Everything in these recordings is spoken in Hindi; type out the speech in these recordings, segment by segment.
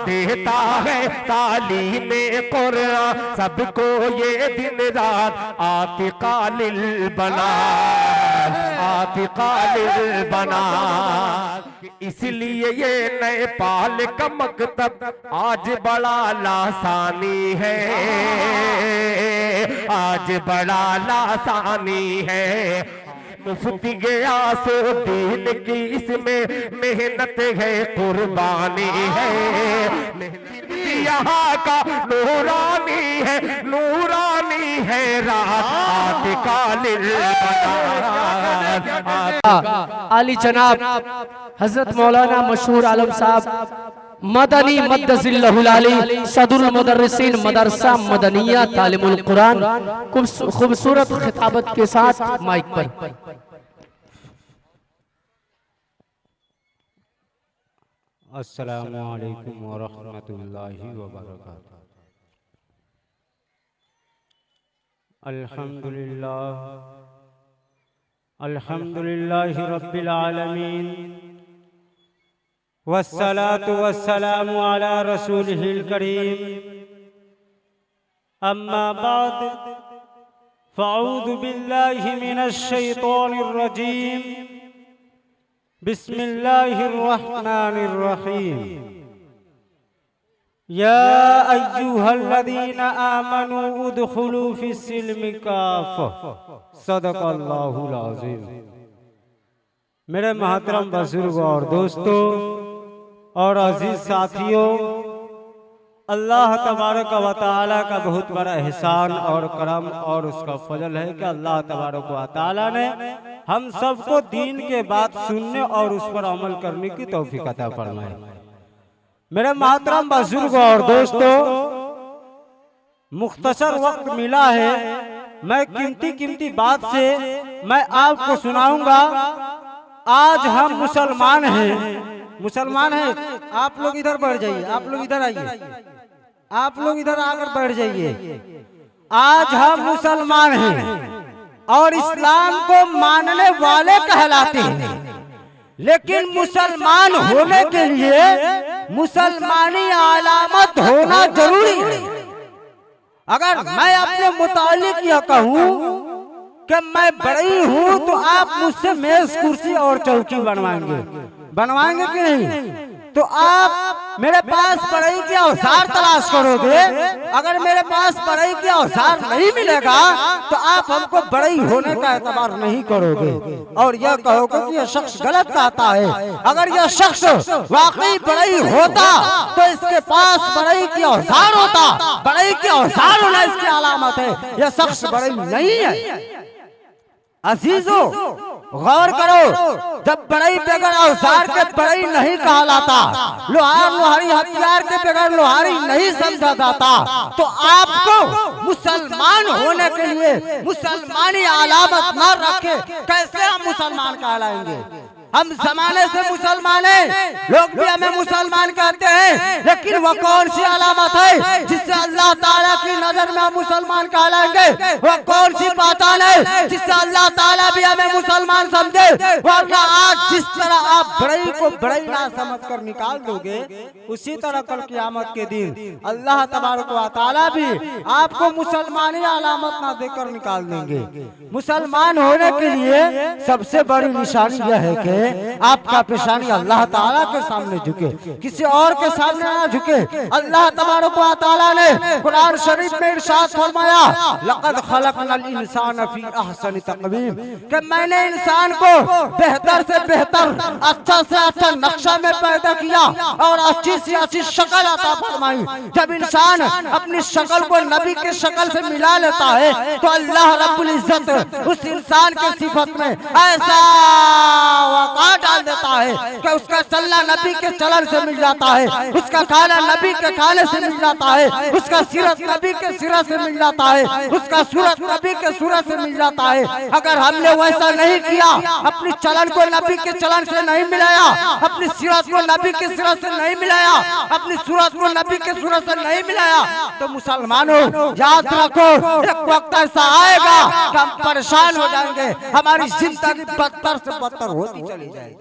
देता है तालीम कुरान सबको ये दिन रात आतिका लिल बनात, आतिका लिल बनात। इसलिए ये नेपाल का मकतब आज बड़ा लासानी है, आज बड़ा लासानी है। मुफ्ती गयासुद्दीन की इसमें मेहनत है, कुर्बानी है। यहाँ का नूरानी है, नूरानी है रात आतिका लिल बनात। आली जनाब हजरत मौलाना मशहूर आलम साहब मदनी मद्दजिल्लहुल आली सदरुल मुदर्रिसीन मदरसा मदनिया तालिमुल कुरान खूबसूरत खिताबत के साथ माइक पर। अस्सलामु अलैकुम व रहमतुल्लाहि व बरकातुहू। अल्हम्दुलिल्लाह, अल्हम्दुलिल्लाहि रब्बिल आलमीन, वस्सलातु वस्सलामु अला रसूलिहिल करीम। अम्मा बाद, फ़अऊज़ु बिल्लाहि मिनश शैतानिर रजीम। बिस्मिल्लाहिर रहमानिर रहीम। या अय्युहल्लज़ीना आमनू उदखुलू फिस्सिल्मि काफ़ा। सदक़ल्लाहुल अज़ीम। मेरे मोहतरम बुजुर्ग और दोस्तों और अजीज साथियों, अल्लाह तबारक व तआला का बहुत बड़ा एहसान और करम और उसका फजल है कि अल्लाह तबारक व तआला ने हम सबको दीन के बात सुनने और उस पर अमल करने की तौफीक अता फरमाए। मेरे मोहतरम बुजुर्ग और दोस्तों, मुख्तसर वक्त मिला है, मैं कीमती बात से मैं आपको सुनाऊंगा। आज हम मुसलमान हैं, मुसलमान हैं। आप लोग इधर बढ़ जाइए, आप लोग इधर आइए, आप लोग इधर आकर बैठ जाइए। आज हम मुसलमान हैं और इस्लाम को मानने वाले कहलाते हैं, लेकिन मुसलमान होने के लिए मुसलमानी अलामत होना जरूरी है। अगर मैं अपने मुतालिक यह कहूँ कि मैं बड़ी हूँ तो आप मुझसे मेज कुर्सी और चौकी बनवाएंगे, बनवाएंगे कि नहीं? तो आप मेरे पास पढ़ाई के औजार तलाश करोगे। अगर मेरे पास पढ़ाई के औजार नहीं मिलेगा तो आप हमको बड़ी होने का एतबार नहीं करोगे और यह कहोगे कि यह शख्स गलत कहता है। अगर यह शख्स वाकई बड़ी होता तो इसके पास पढ़ाई के औजार होता। बड़ी के औजार होना इसकी अलामत है, यह शख्स बड़ी नहीं है। अजीजों, गौर करो, जब बड़ई बगैर औजार के बड़ई नहीं कहलाता, लोहार लोहारी हथियार के बगैर लोहारी नहीं समझा जाता, तो आपको मुसलमान होने के लिए मुसलमानी अलामत न रखे कैसे हम मुसलमान कहलाएंगे? हम जमाने से मुसलमान हैं, लोग भी हमें मुसलमान कहते हैं, लेकिन वो कौन सी अलामत है जिससे अल्लाह ताला की नजर में हम मुसलमान कहलाएंगे? वो कौन सी पहचान है जिससे अल्लाह ताला भी हमें मुसलमान समझे? वरना आज जिस तरह आप बड़ई को बड़ई ना समझ कर निकाल दोगे, उसी तरह कल क़यामत के दिन अल्लाह तबारक व तआला भी आपको मुसलमानी अलामत ना देकर निकाल देंगे। मुसलमान होने के लिए सबसे बड़ी निशानी यह है कि आपका पेशानी अल्लाह ताला के सामने झुके, किसी और के सामने ना झुके। अल्लाह तबारक व तआला ने कुरान शरीफ में इरशाद फरमाया, लक़द खलक़नल इंसान फी अहसनि तक़वीम, कि मैंने इंसान को बेहतर से बेहतर, अच्छा से अच्छा नक्शा में पैदा किया और अच्छी से अच्छी शक्ल अता फरमाई। जब इंसान अपनी शक्ल को नबी के शक्ल से मिला लेता है तो अल्लाह रब्बुल इज्जत उस इंसान के सिफत में ऐसा डाल देता है कि उसका चलना नबी के चलन से मिल जाता है, उसका खाना नबी के खाने से मिल जाता है, उसका सीरत नबी के सीरत से मिल जाता है, उसका सूरत नबी के सूरत से मिल जाता है। अगर हमने वैसा नहीं किया, अपनी चलन को नबी के चलन से नहीं मिलाया, अपनी सीरत को नबी के सीरत से नहीं मिलाया, अपनी सूरत को नबी के सूरत से नहीं मिलाया, तो मुसलमानों याद रखो, एक वक्त ऐसा आएगा कि हम परेशान हो जाएंगे, हमारी जिंदगी बदतर से बदतर होती चली जाएगी।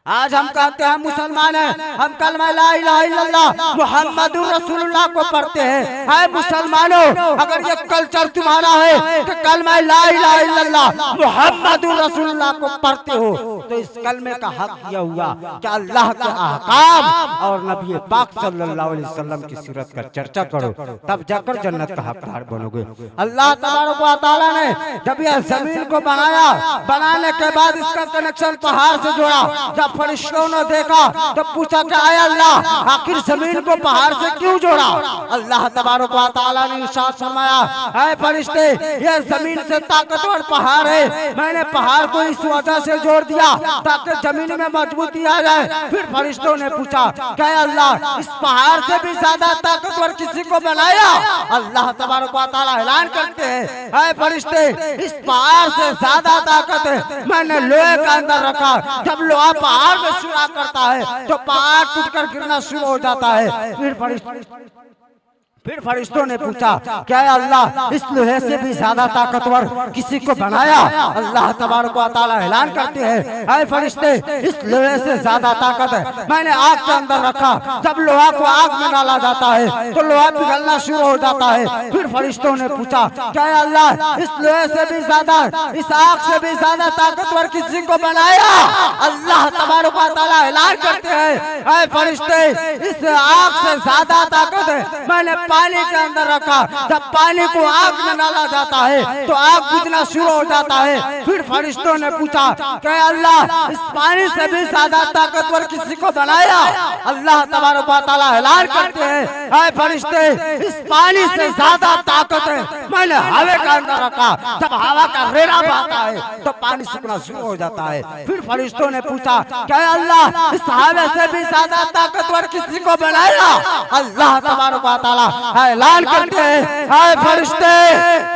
आज हम कहते हैं मुसलमान हैं, हम कलमा ला इलाहा इल्लल्लाह मुहम्मदुर रसूलुल्लाह को पढ़ते हैं। है मुसलमानों, अगर ये कल्चर तुम्हारा है कि कलमा ला इलाहा इल्लल्लाह मुहम्मदुर रसूलुल्लाह को पढ़ते हो, तो इस कलमे का हक यह हुआ कि अल्लाह के अहकाम और नबी पाक सल्लल्लाहु अलैहि वसल्लम की सीरत का चर्चा करो, तब जाकर जन्नत का हकदार बनोगे। अल्लाह तबारक व तआला ने जब यह जमीन को बनाया, बनाने के बाद इसका कनेक्शन पहाड़ से जोड़ा। जब फरिश्तों ने देखा तो पूछा कि आया अल्लाह, आखिर जमीन को पहाड़ से क्यों जोड़ा? अल्लाह तबारक व तआला ने इरशाद फरमाया, ऐ फरिश्ते, ये जमीन से ताकतवर पहाड़ है, मैंने पहाड़ को इस वजह से जोड़ दिया ताकि जमीन में मजबूती आ जाए। फिर फरिश्तों ने पूछा, क्या अल्लाह इस पहाड़ से भी ज्यादा ताकतवर किसी को बनाया? अल्लाह तबारक व तआला ऐलान करते हैं, ऐ फरिश्ते, इस पहाड़ से ज्यादा ताकत है मैंने लोहे के अंदर रखा। जब लोहा पहाड़ में शुरा करता है तो पहाड़ टूटकर गिरना शुरू हो जाता है। फिर फरिश्तों ने पूछा, क्या अल्लाह इस लोहे से भी ज्यादा ताकतवर किसी को बनाया? अल्लाह तबारक व तआला ऐलान करते हैं, ऐ फरिश्ते, इस लोहे से ज्यादा ताकत है मैंने आग के अंदर रखा। जब लोहा को आग में डाला जाता है तो लोहा पिघलना शुरू हो जाता है। फिर फरिश्तों ने पूछा, क्या अल्लाह इस लोहे से भी ज्यादा, इस आग से भी ज्यादा ताकतवर किसी को बनाया? अल्लाह तबारक व तआला ऐलान करते हैं, ऐ फरिश्ते, इस आग से ज्यादा ताकत है मैंने पानी के अंदर रखा। जब पानी को आग में डाला जाता है तो आग बुझना शुरू हो जाता है। फिर फरिश्तों ने पूछा, क्या अल्लाह इस पानी से भी ज्यादा ताकतवर किसी को बनाया? अल्लाह तबारक व तआला ऐलान करते हैं, ऐ फरिश्ते, इस पानी से ज्यादा ताकत है मैंने हवा के अंदर रखा। जब हवा का रेला बहता है तो पानी सूखना शुरू हो जाता है। फिर फरिश्तों ने पूछा, क्या अल्लाह इस हवा से भी ज्यादा ताकतवर किसी को बनाया? अल्लाह तबारक व तआला ऐलान करते हैं, ऐ फरिश्ते,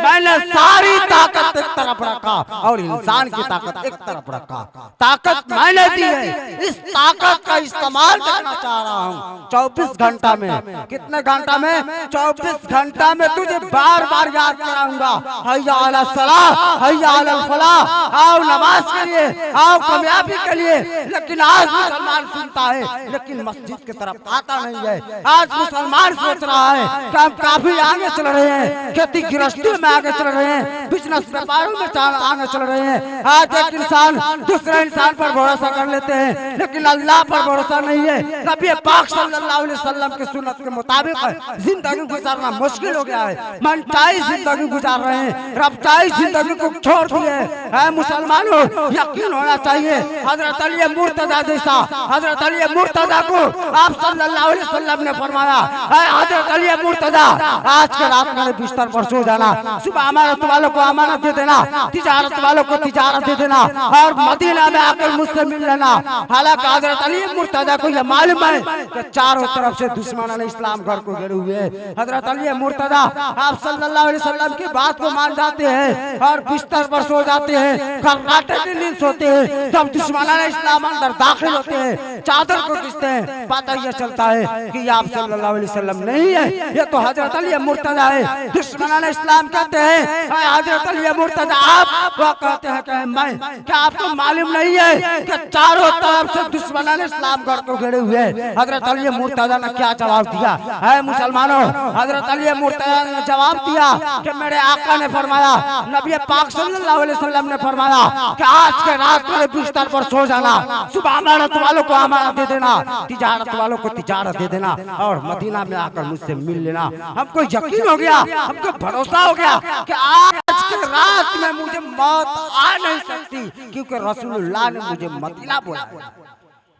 मैंने सारी ताकत एक तरफ रखा और इंसान की ताकत एक तरफ रखा। ताकत मैंने दी है, इस ताकत का इस्तेमाल करना चाह रहा हूँ 24 घंटा में। कितने घंटा में? 24 घंटा में तुझे बार बार याद कराऊंगा, हैया अला सलाह, हैया अला फलाह, आओ नमाज के लिए, आओ कामयाबी के लिए। लेकिन आज मुसलमान सुनता है लेकिन मस्जिद की तरफ आता नहीं है। आज मुसलमान सोच रहा है कि हम काफी आगे चल रहे हैं, खेती गृहस्थी में आगे चल रहे हैं, बिजनेस व्यापारों में आगे चल रहे हैं। आज एक इंसान दूसरे इंसान पर भरोसा कर लेते हैं लेकिन अल्लाह पर भरोसा नहीं है। नबी पाक सल्लल्लाहु अलैहि वसल्लम के सुन्नत के मुताबिक जिंदगी गुजारना मुश्किल हो गया है। मनचाही जिंदगी गुजार रहे हैं, रबचाही जिंदगी को छोड़ दिए है। मुसलमानों, यकीन होना चाहिए, हजरत अली मुर्तजा जैसा, हजरत अली मुर्तजा को आप सल्लल्लाहु अलैहि वसल्लम ने फरमाया, हजरत अली मुर्तजा, आज के रात मेरे बिस्तर पर सो जाना, सुबह अमानत वालों को अमानत दे देना, तिजारत वालों को तिजारत दे देना और मदीना में आकर मुझसे मिल लेना। हालांकि हजरत अली मुर्तजा को यह मालूम है कि चारों तरफ से दुश्मन इस्लाम घर को घेरे हुए हैं। हजरत अली मुर्तजा आप सल्लल्लाहु अलैहि वसल्लम की बात को मान जाते हैं और बिस्तर पर सो जाते हैं, खर्राटे की नींद सोते हैं। जब दुश्मन इस्लाम अंदर दाखिल होते हैं, चादर को खींचते हैं, पता यह चलता है कि आप सल्लल्लाहु अलैहि वसल्लम नहीं है, ये तो हजरत अली मुर्तजा है। दुश्मन इस्लाम कहते हैं, हजरत अली मुर्तजा आप, वो कहते हैं कि मैं, क्या आपको मालूम नहीं है कि चारों तरफ से दुश्मन इस्लाम घर को घेरे हुए हैं? हजरत अली मुर्तजा ने क्या जवाब दिया है मुसलमानों? हजरत अली मुर्तजा ने जवाब दिया कि मेरे आका ने फरमाया, नबी पाक सल्लल्लाहु अलैहि वसल्लम ने फरमाया कि आज के रात मेरे बिस्तर पर सो जाना, सुबह अमानत वालों को अमानत दे देना, तिजारत वालों को तिजारत दे देना और मदीना में आकर मुझसे मिल लेना। हमको यकीन हो गया, हमको भरोसा हो गया कि आज के रात में मुझे मौत आ नहीं सकती, क्योंकि रसूलुल्लाह ने मुझे मदीना बोला।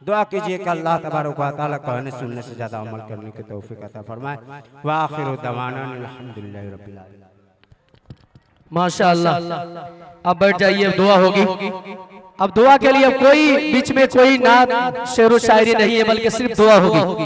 दुआ कीजिए कि अल्लाह तबारक व तआला कहने सुनने से ज्यादा अमल करने की तौफीक अता फरमाए। व आखिरु दवाना अल्हम्दुलिल्लाहि रब्बिल आलमीन। माशाअल्लाह, अब बैठ जाइए, दुआ होगी। अब दुआ के लिए कोई बीच में कोई नात शेरो शायरी नहीं है, बल्कि सिर्फ दुआ होगी।